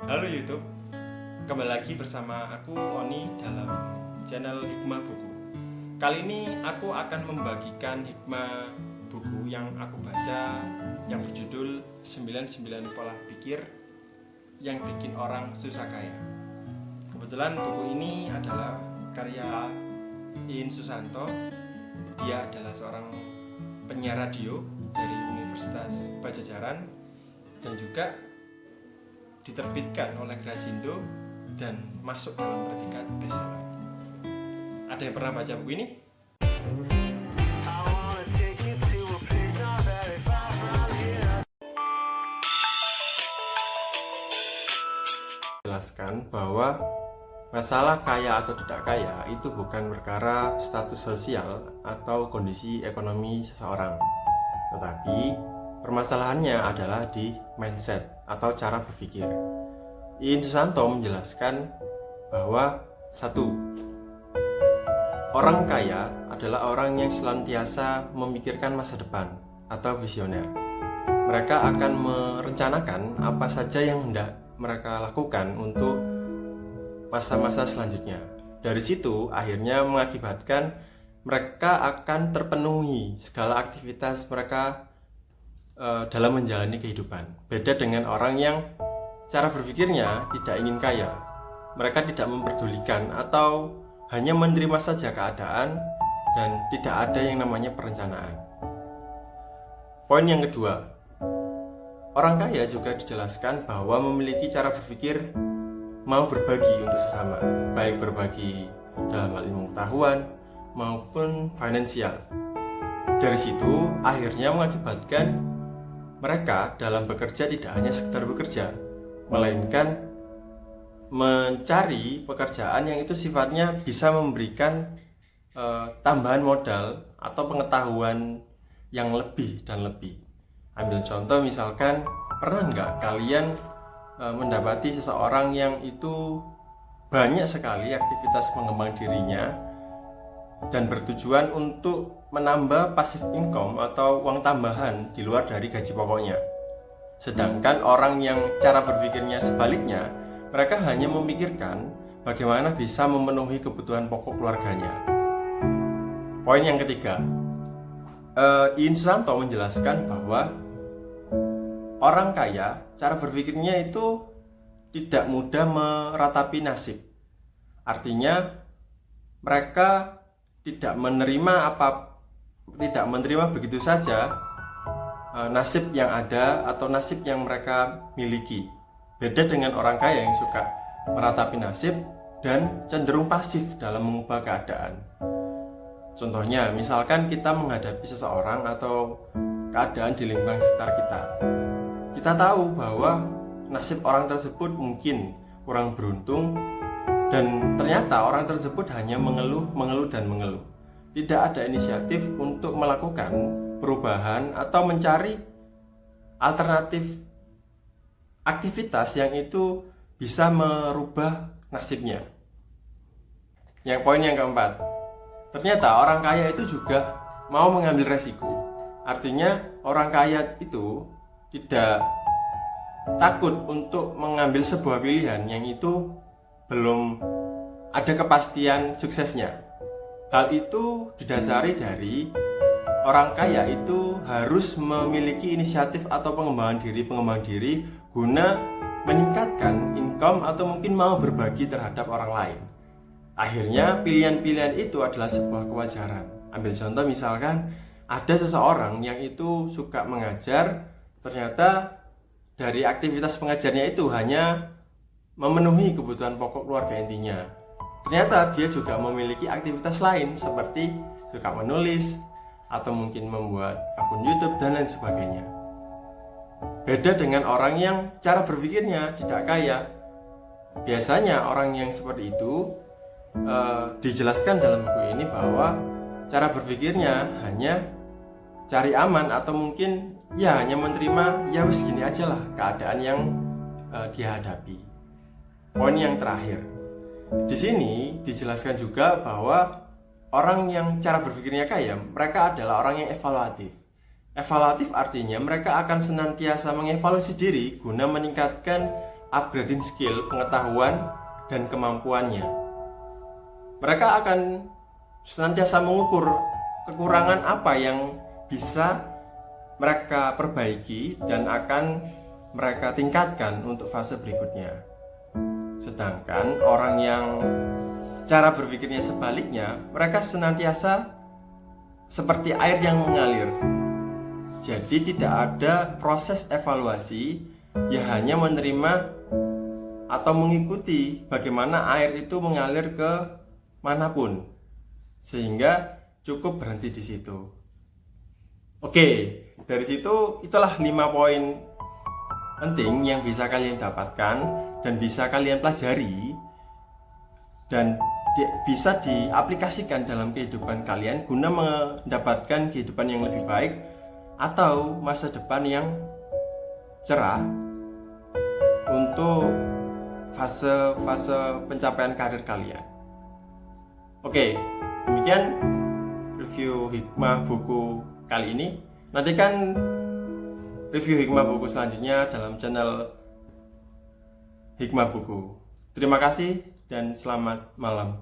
Halo YouTube, kembali lagi bersama aku Oni dalam channel Hikmah Buku. Kali ini aku akan membagikan hikmah buku yang aku baca yang berjudul 99 Pola Pikir yang Bikin Orang Susah Kaya. Kebetulan buku ini adalah karya Iin Susanto. Dia adalah seorang penyiar radio dari Universitas Padjadjaran dan juga diterbitkan oleh Grasindo dan masuk dalam predikat bestseller. Ada yang pernah baca buku ini? Jelaskan bahwa masalah kaya atau tidak kaya itu bukan perkara status sosial atau kondisi ekonomi seseorang, tetapi permasalahannya adalah di mindset atau cara berpikir. Iin Susanto menjelaskan bahwa satu, orang kaya adalah orang yang senantiasa memikirkan masa depan atau visioner. Mereka akan merencanakan apa saja yang hendak mereka lakukan untuk masa-masa selanjutnya. Dari situ akhirnya mengakibatkan mereka akan terpenuhi segala aktivitas mereka dalam menjalani kehidupan. Beda dengan orang yang cara berpikirnya tidak ingin kaya. Mereka tidak memperdulikan atau hanya menerima saja keadaan dan tidak ada yang namanya perencanaan. Poin yang kedua, orang kaya juga dijelaskan bahwa memiliki cara berpikir mau berbagi untuk sesama, baik berbagi dalam hal ilmu pengetahuan maupun finansial. Dari situ akhirnya mengakibatkan mereka dalam bekerja tidak hanya sekedar bekerja, melainkan mencari pekerjaan yang itu sifatnya bisa memberikan tambahan modal atau pengetahuan yang lebih dan lebih. Ambil contoh misalkan, pernah nggak kalian mendapati seseorang yang itu banyak sekali aktivitas mengembang dirinya dan bertujuan untuk menambah passive income atau uang tambahan di luar dari gaji pokoknya. Sedangkan orang yang cara berpikirnya sebaliknya, mereka hanya memikirkan bagaimana bisa memenuhi kebutuhan pokok keluarganya. Poin yang ketiga, Iin Susanto menjelaskan bahwa orang kaya cara berpikirnya itu tidak mudah meratapi nasib. Artinya mereka tidak menerima begitu saja nasib yang ada atau nasib yang mereka miliki. Beda dengan orang kaya yang suka meratapi nasib dan cenderung pasif dalam mengubah keadaan. Contohnya, misalkan kita menghadapi seseorang atau keadaan di lingkungan sekitar kita. Kita tahu bahwa nasib orang tersebut mungkin kurang beruntung, dan ternyata orang tersebut hanya mengeluh dan mengeluh. Tidak ada inisiatif untuk melakukan perubahan atau mencari alternatif aktivitas yang itu bisa merubah nasibnya. Yang poin yang keempat, ternyata orang kaya itu juga mau mengambil resiko. Artinya orang kaya itu tidak takut untuk mengambil sebuah pilihan yang itu belum ada kepastian suksesnya. Hal itu didasari dari orang kaya itu harus memiliki inisiatif atau pengembangan diri guna meningkatkan income atau mungkin mau berbagi terhadap orang lain. Akhirnya pilihan-pilihan itu adalah sebuah kewajaran. Ambil contoh misalkan ada seseorang yang itu suka mengajar, ternyata dari aktivitas pengajarnya itu hanya memenuhi kebutuhan pokok keluarga intinya. Ternyata dia juga memiliki aktivitas lain seperti suka menulis atau mungkin membuat akun YouTube dan lain sebagainya. Beda dengan orang yang cara berpikirnya tidak kaya. Biasanya orang yang seperti itu dijelaskan dalam buku ini bahwa cara berpikirnya hanya cari aman atau mungkin ya hanya menerima ya wis gini aja lah keadaan yang dia hadapi. Poin yang terakhir, di sini dijelaskan juga bahwa orang yang cara berpikirnya kaya, mereka adalah orang yang evaluatif. Evaluatif artinya mereka akan senantiasa mengevaluasi diri guna meningkatkan upgrading skill, pengetahuan, dan kemampuannya. Mereka akan senantiasa mengukur kekurangan apa yang bisa mereka perbaiki dan akan mereka tingkatkan untuk fase berikutnya. Sedangkan orang yang cara berpikirnya sebaliknya, mereka senantiasa seperti air yang mengalir. Jadi tidak ada proses evaluasi, ya hanya menerima atau mengikuti bagaimana air itu mengalir ke manapun, sehingga cukup berhenti di situ. Oke, dari situ itulah 5 poin penting yang bisa kalian dapatkan dan bisa kalian pelajari dan bisa diaplikasikan dalam kehidupan kalian guna mendapatkan kehidupan yang lebih baik atau masa depan yang cerah untuk fase-fase pencapaian karir kalian. Oke, demikian review hikmah buku kali ini. Nantikan review hikmah buku selanjutnya dalam channel Hikmah Buku. Terima kasih dan selamat malam.